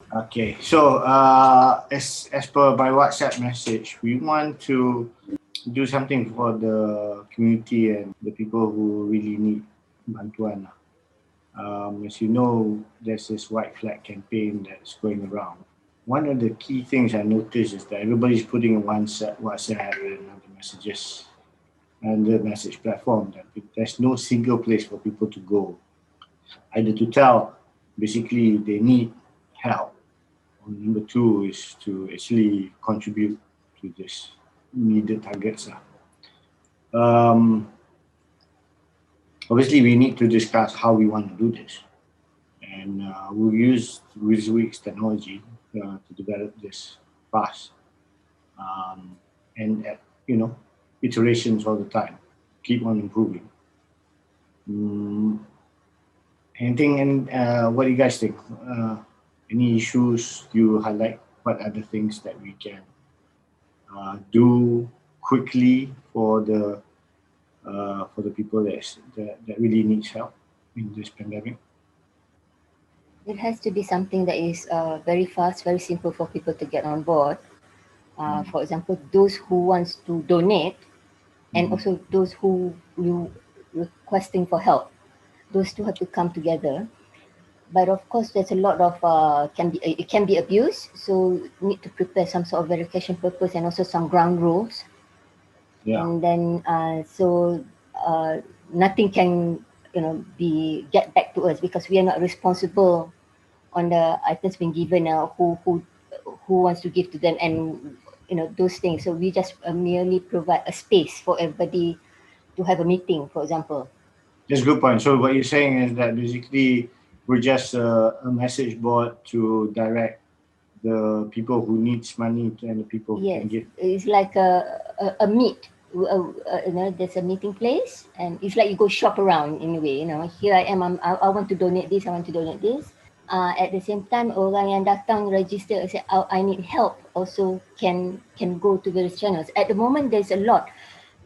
Okay, so as per my WhatsApp message, we want to do something for the community and the people who really need bantuan. As you know, there's this white flag campaign that's going around. One of the key things I noticed is that everybody's putting in one set WhatsApp and other messages and the message platform that there's no single place for people to go, either to tell basically they need help. Or number two is to actually contribute to this needed targets. Obviously, we need to discuss how we want to do this. And we'll use this week's technology to develop this fast and iterations all the time, keep on improving. Mm, anything and what do you guys think? Any issues you highlight? What other things that we can do quickly for the people that really needs help in this pandemic? It has to be something that is very fast, very simple for people to get on board. For example, those who wants to donate and also those who you requesting for help. Those two have to come together. But of course, there's a lot of it can be abused. So need to prepare some sort of verification purpose and also some ground rules. Yeah. And then nothing can be get back to us because we are not responsible on the items being given. Who wants to give to them and those things. So we just merely provide a space for everybody to have a meeting, for example. That's a good point. So what you're saying is that basically we're just a message board to direct the people who needs money and the people who can Yes, give. it's like a meet. There's a meeting place, and it's like you go shop around in a way. Here I am. I want to donate this. I want to donate this. At the same time, orang yang datang register say, oh, I need help. Also can go to various channels. At the moment, there's a lot.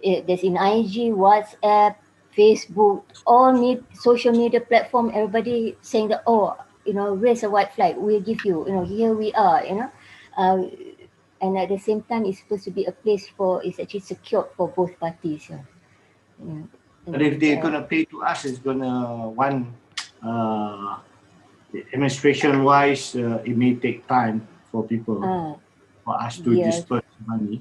There's in IG, WhatsApp, Facebook, all social media platform. Everybody saying that, oh, raise a white flag. We'll give you. Here we are. Uh, and at the same time it's supposed to be a place for it's actually secured for both parties. Mm. But if they're gonna pay to us, it's gonna uh, administration wise, it may take time for people for us to Yes. disperse money.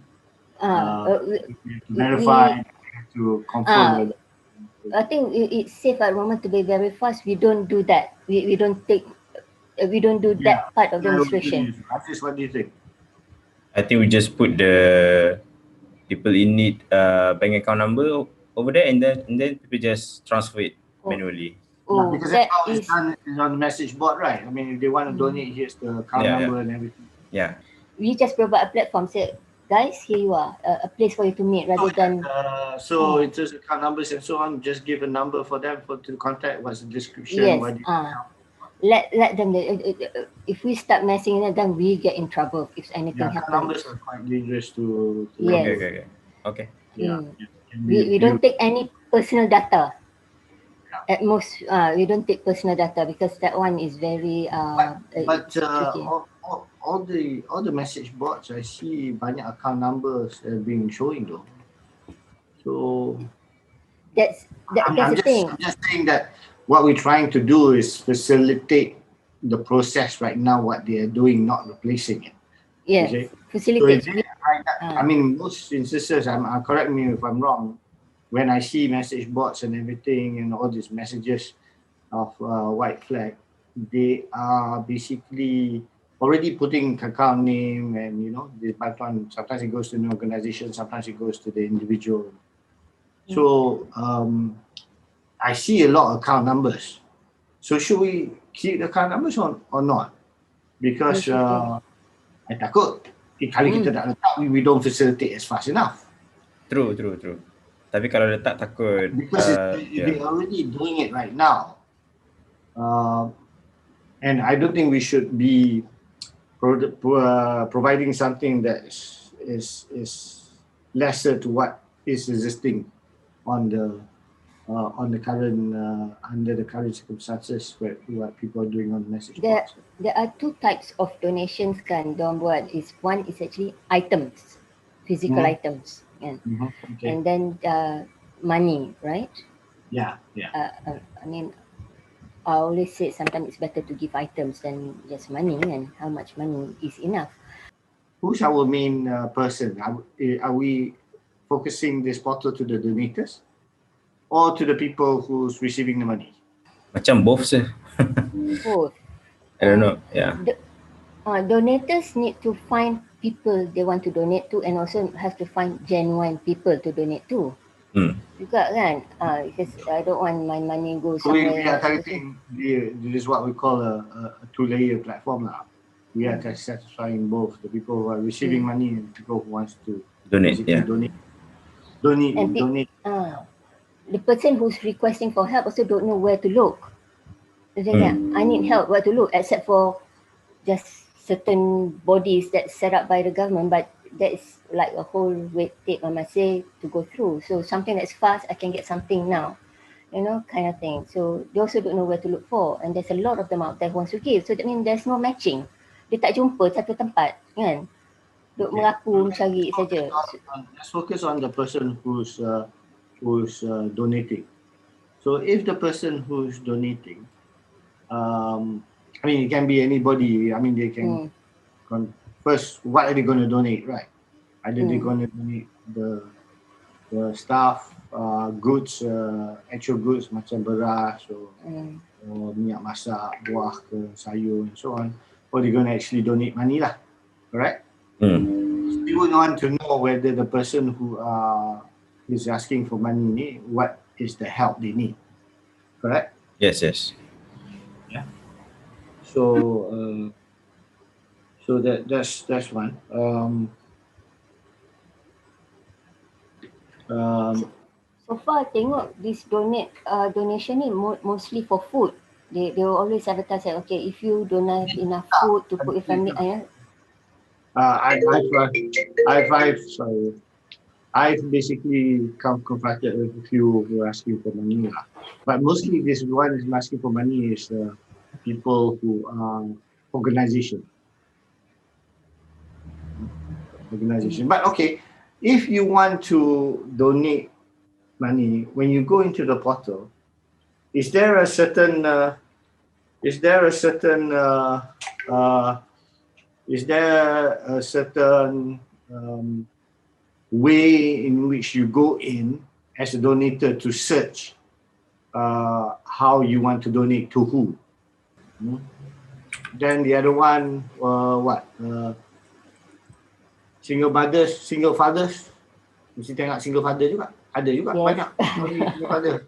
We have to we, verify, we have to confirm whether. I think it's safe at the moment to be very fast. We don't do that. We don't take we don't do Yeah. that part of What do demonstration. what do you think? I think we just put the people in need bank account number over there, and then people just transfer it manually. Because that's how it's done is on the message board, right? I mean, if they want to donate, here's the account number and everything. Yeah. We just provide a platform. Say, guys, here you are, a place for you to meet, rather than. So in terms of account numbers and so on, just give a number for them to contact. What's the description? Yes. What do you help? Let them. If we start messing it, then we get in trouble if anything happens. Numbers are quite dangerous to Yes. Okay. Yeah. We don't take any personal data. At most, we don't take personal data because that one is very but tricky. all the message boards I see banyak account numbers being showing though. So that's the thing. I'm just saying that what we're trying to do is facilitate the process right now. What they are doing, not replacing it. Yes, facilitate. So I mean, most instances, correct me if I'm wrong. When I see message boards and everything and all these messages of white flag, they are basically already putting account name and the background. Sometimes it goes to an organization, sometimes it goes to the individual. So I see a lot of account numbers. So should we keep the account numbers or not? Because I takut kali kita tak letak, we don't facilitate as fast enough. True. Tapi kalau letak takut. Because they're already doing it right now. And I don't think we should be providing something that is lesser to what is existing on the on the current under the current circumstances what people are doing on the message There boards. there are two types of donations kan diorang buat. One is actually items, physical Mhm. items kan. Okay. And then money, right? Yeah. I mean, I always say sometimes it's better to give items than just money, and how much money is enough. Who's our main person? Are we focusing this portal to the donators or to the people who's receiving the money? Macam both sih. Both. I don't know. Yeah. Donators need to find people they want to donate to, and also have to find genuine people to donate to. Juga kan, because I don't want my money go So we somewhere. are targeting this is what we call a two-layer platform now. We are satisfying both the people who are receiving money and people who wants to Donate. basically Yeah. donate. The person who's requesting for help also don't know where to look. I need help, where to look, except for just certain bodies that's set up by the government, but that is like a whole red tape, I must say, to go through. So something that's fast, I can get something now, kind of thing. So they also don't know where to look for, and there's a lot of them out there who wants to give. So that means there's no matching. Dia tak jumpa satu tempat, kan? Duk mengaku mencari saja. Let's focus on the person who's donating. So if the person who's donating, I mean, it can be anybody. I mean, they can first, what are they going to donate, right? Either they're going to donate the stuff, goods, actual goods macam beras or minyak masak, buah ke, sayur and so on, or they're going to actually donate money lah, correct? We would want to know whether the person who is asking for money ni, what is the help they need, correct? Yes. Yeah. So that's one. So far, tengok this donation ni mostly for food. They will always advertise that, okay, if you don't have enough food to put your family, I've basically confronted with a few who are asking for money, but mostly this one is asking for money is people who are organization. But okay, if you want to donate money, when you go into the portal, is there a certain way in which you go in as a donator to search how you want to donate to who? Then the other one, single fathers, mesti tengok single father juga. Ada juga, yes. banyak single father.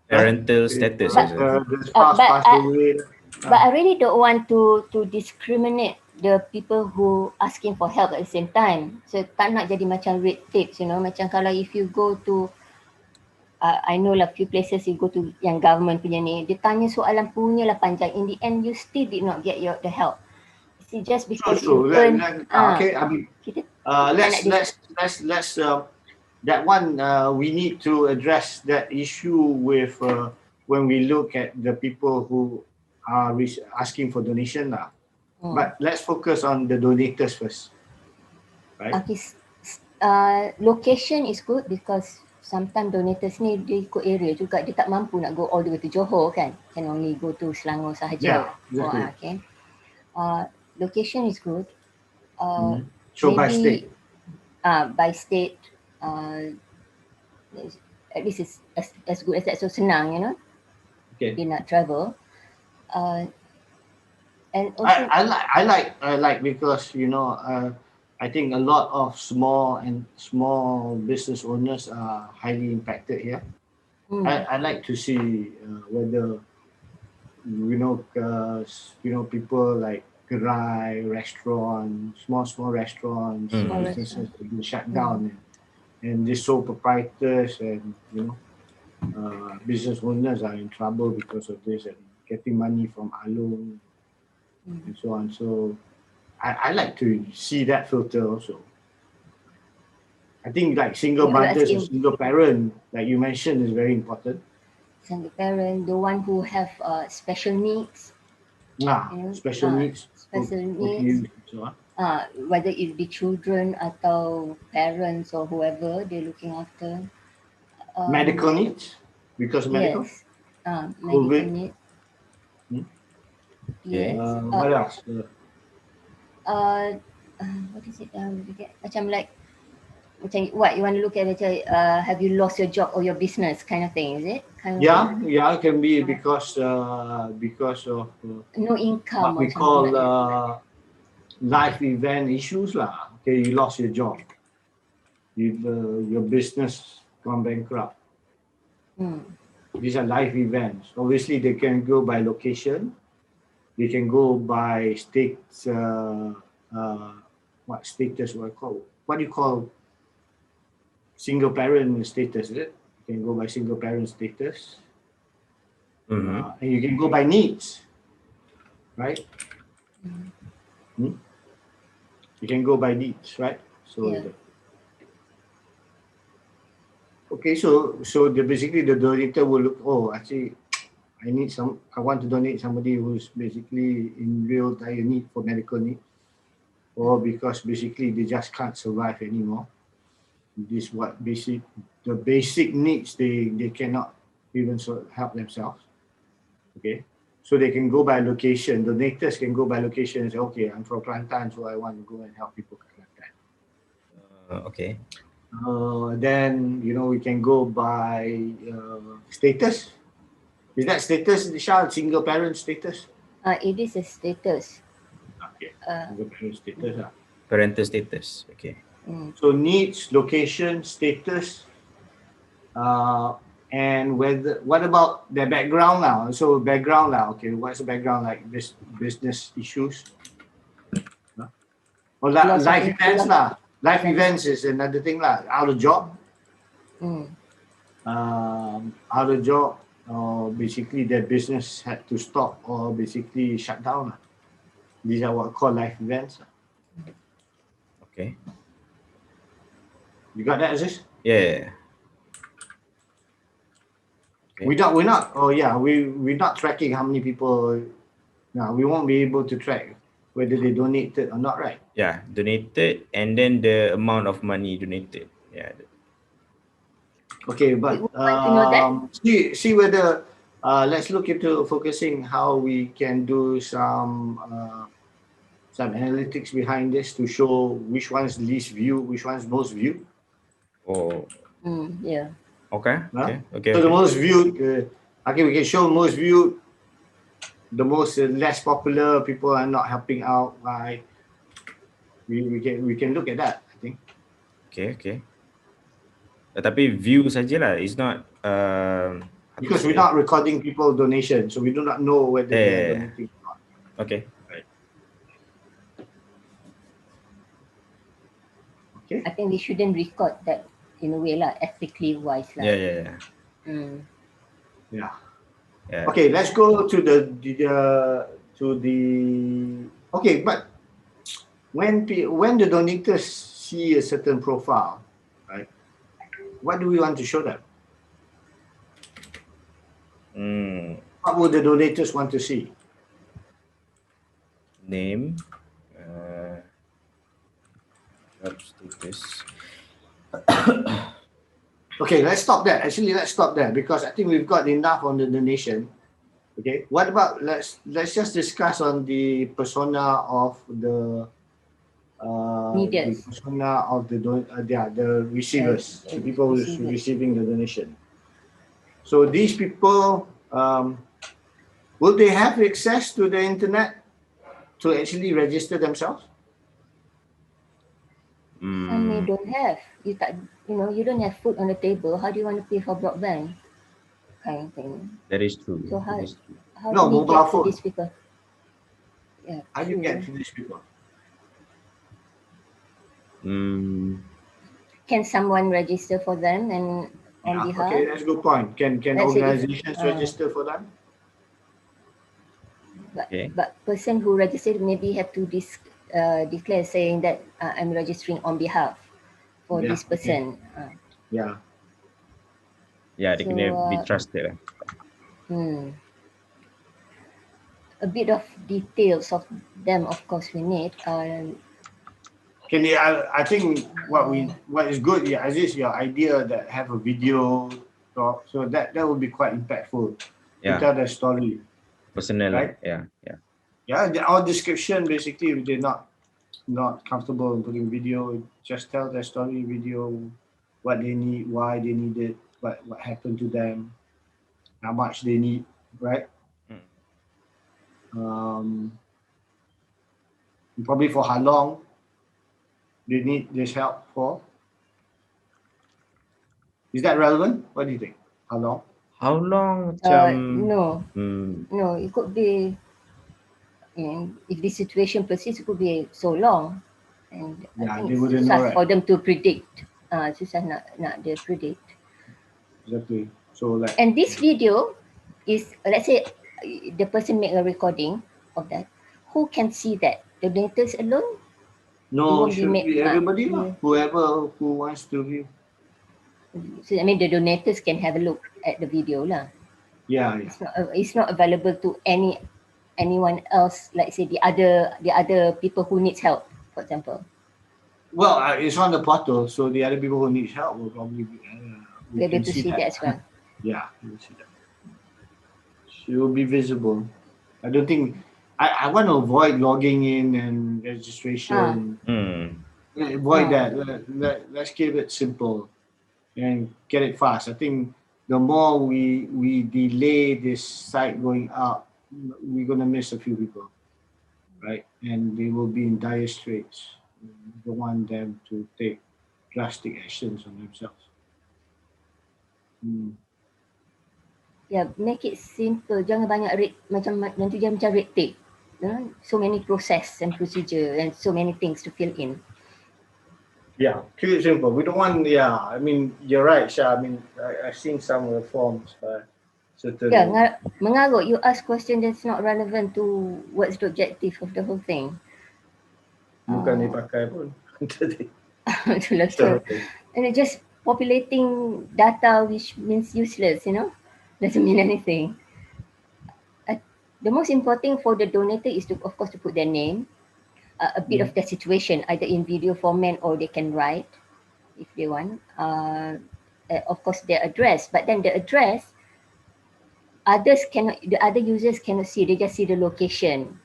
Parental status. The spouse passed away. But I really don't want to discriminate the people who asking for help at the same time. So tak nak jadi macam red tapes, macam kalau if you go to I know lah few places you go to yang government punya ni, dia tanya soalan punya lah panjang. In the end, you still did not get the help. See, just because you earn. Okay, I mean, let's that one we need to address that issue with when we look at the people who are asking for donation now. But let's focus on the donators first, right? Okay, location is good because sometimes donators ni dia ikut area juga, dia tak mampu nak go all the way to Johor kan, can only go to Selangor sahaja. Exactly. Okay. Location is good. So maybe, by state, at least it's as good as that. So senang, Okay. Dia nak travel. And also, I like because I think a lot of small business owners are highly impacted here. I like to see whether people like gerai, restaurants, small restaurants, businesses have been shut down, and these sole proprietors and business owners are in trouble because of this and getting money from alung and so on. So I like to see that filter also. I think like single You're mothers or asking single parent, like you mentioned, is very important. single parent, the one who have special needs, you know, Special needs, special okay, needs, so, whether it be children atau parents or whoever they're looking after. medical needs, because of medical, Yes, medical COVID. needs. Hmm? Yes. What else? Uh, what is it? Macam like macam what you want to look at it? Have you lost your job or your business, kind of thing? Is it kind of thing? Yeah, it can be because of No income what or we something call like that. life event issues lah. Okay, you lost your job, your business gone bankrupt. Hmm. These are life events. Obviously, they can go by location. They can go by states. Uh, what status? What do you call single parent status? Is it? You can go by single parent status, Mm-hmm. and you can go by needs, right? Mm. Hmm? You can go by needs, right? So Yeah. okay, so basically the donator will look. Oh, actually, I want to donate somebody who's basically in real dire need for medical need, or because basically they just can't survive anymore. This what the basic needs they cannot even help themselves. Okay, so they can go by location. Donators can go by location and say, okay, I'm from Kelantan, so I want to go and help people in Kelantan. Okay. Then we can go by status. Is that status, Shah? Single parent status? It is a status. Okay, Uh, single parent status. Parental status. Okay. mm. So needs, location, status, uh, and what about their background now? So background now. Okay, what's the background like? This business issues, huh? Or Loss of life events income. lah. Life events is another thing lah. Out of job, Mm. out of job, or basically their business had to stop or basically shut down lah. These are what called life events. Okay. You got that, Aziz? Yeah. Okay. We're not. Oh yeah, we're not tracking how many people. No, we won't be able to track whether they donated or not, right? Yeah, donated and then the amount of money donated. Yeah. Okay, We but would like to know that. see whether let's look into focusing how we can do some analytics behind this to show which one's least viewed, which one's most viewed. Oh. Yeah. Okay. Huh? Okay. So the most viewed, okay, we can show most viewed, the most less popular people are not helping out. Why? We can look at that. I think. Okay. Tapi view sajalah. It's not how to Because we're say. not recording people donation, so we do not know whether they are Yeah. donating or not. Okay. Okay. I think we shouldn't record that in a way lah, ethically wise lah. Yeah. Mm. Yeah. Yeah. Okay, let's go to the okay, but when the donators see a certain profile, right? What do we want to show them? What would the donators want to see? Name. Job status. Okay, let's stop there. Actually, let's stop there because I think we've got enough on the donation. Okay, what about let's just discuss on the persona of the Needers. persona of the receivers, the people who's Receivers. receiving the donation. So these people, will they have access to the internet to actually register themselves? Some may don't have. You don't have food on the table. How do you want to pay for broadband? Kind of thing. That is true. So how No, do we mobile get to phone. these people? Yeah, How do you true. get to these people? Can someone register for them and on behalf? Okay, that's a good point. Can Let's say if, organizations register for them? But person who registered maybe have to declare saying that I'm registering on behalf for Yeah, this person. Yeah. Yeah, they So can be trusted lah. a bit of details of them, of course, we need. Can you? I think what is good, yeah, is your idea that have a video talk, so that would be quite impactful to Yeah, tell their story, personal lah. right? Yeah, yeah. Yeah, our description basically, if they're not comfortable in putting video, just tell their story video, what they need, why they need it, what happened to them, how much they need, right? Mm. Um, Probably for how long they need this help for. Is that relevant? What do you think? How long? How long macam no, hmm, no, it could be. If this situation persists, it could be so long, and I Yeah, think they it's wouldn't know, susah right? for them to predict. Susah nak dia predict. Exactly. So like, And this video is, let's say, the person make a recording of that. Who can see that? The donators alone? It no, it won't be should made. be everybody lah. Whoever who wants to view. So I mean, the donators can have a look at the video lah. Yeah, yeah. It's not available to anyone else. Like say the other people who needs help, for example. Well, it's on the portal, so the other people who need help will probably Be able to see that as well. Yeah, you will see that. She will be visible. I don't think I want to avoid logging in and registration. Avoid that. Let's keep it simple and get it fast. I think the more we delay this site going up, we're gonna miss a few people, right? And they will be in dire straits. We don't want them to take drastic actions on themselves. Yeah, make it simple. Jangan banyak macam nanti dia macam red tape. So many process and procedure and so many things to fill in. Yeah, keep it simple. We don't want. Yeah, I mean, you're right, Shah. I mean, I've seen some of the forms, certain. Yeah, mengarut. You ask question that's not relevant to what's the objective of the whole thing. Bukan dipakai pun. Itulah so. And it just populating data which means useless, doesn't mean anything. The most important for the donator is to, of course, to put their name, a bit of their situation, either in video format or they can write if they want. Of course, their address, but then the address, the other users cannot see. They just see the location.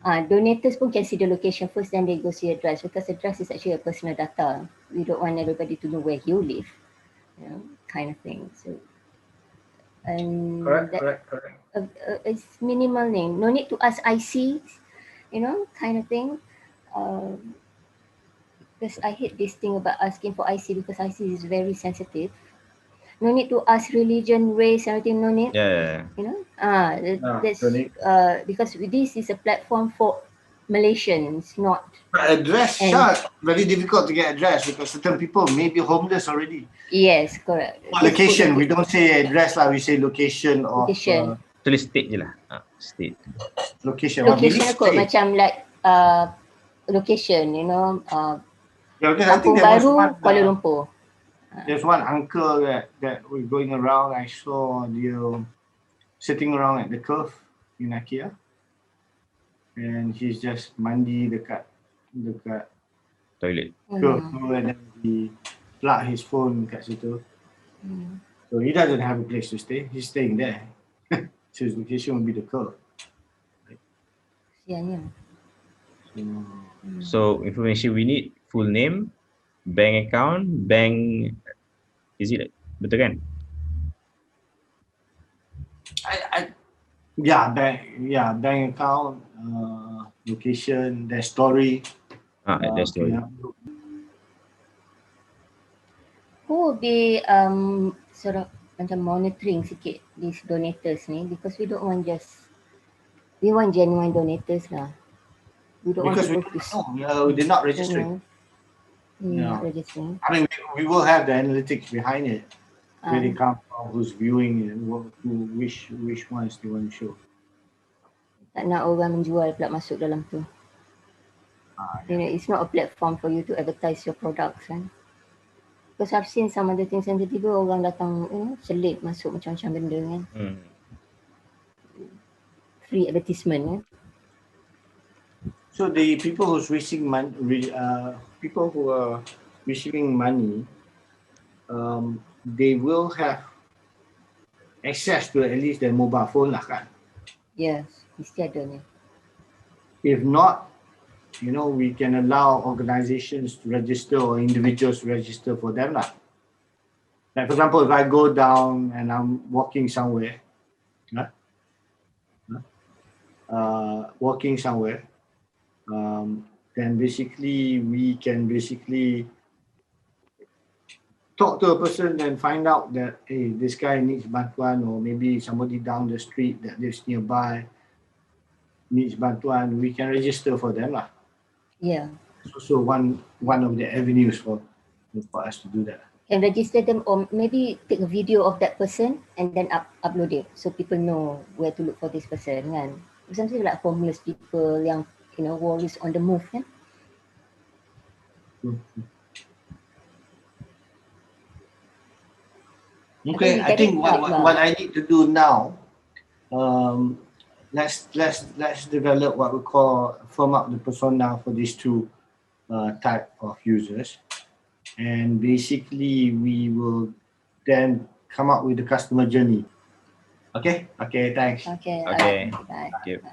Donators pun can see the location first, then they go see address, because address is actually a personal data. We don't want everybody to know where you live, kind of thing. So, and Correct. it's minimal name. No need to ask IC, kind of thing. Because I hate this thing about asking for IC, because IC is very sensitive. No need to ask religion, race, everything. No need. Yeah. That's because this is a platform for Malaysians, not. Address, very difficult to get address because certain people may be homeless already. Yes, correct. Location, we don't say address lah, we say location or tulis state je lah. State. Location kot macam like location, Kampung Baru, Kuala Lumpur. There's one uncle that was going around. I saw the sitting around at the curve in IKEA, and he's just mandi dekat toilet. Curve, and then he plug his phone kat situ. So he doesn't have a place to stay. He's staying there. So his location will be the curve. Yeah. So information we need: full name, bank account, is it betul kan? Bank account, location, their story. Their story. Who will be sort of macam monitoring sikit these donators ni, because we want genuine donators lah. We don't because want people they're not registering. Not registering. I mean, we will have the analytics behind it. Where they come from, who's viewing it, which ones they want to show. Tak nak orang menjual pula masuk dalam tu. It's not a platform for you to advertise your products, kan? Because I've seen some of the things yang tiba-tiba orang datang selit masuk macam-macam benda kan. Free advertisement kan. So the people who's receiving people who are receiving money, they will have access to at least their mobile phone lah kan. Yes, mesti ada ni. If not, we can allow organizations to register or individuals to register for them lah. Like for example, if I go down and I'm walking somewhere, then basically we can talk to a person and find out that, hey, this guy needs bantuan, or maybe somebody down the street that lives nearby needs bantuan. We can register for them lah. Yeah. It's also one of the avenues for us to do that. Can register them, or maybe take a video of that person and then upload it so people know where to look for this person kan. Something like homeless people yang always on the move kan. Okay, I think what I need to do now, let's develop what we call, firm up the persona for these two type of users, and basically we will then come up with the customer journey. Okay, thanks. Okay. Okay. Bye. Thank you.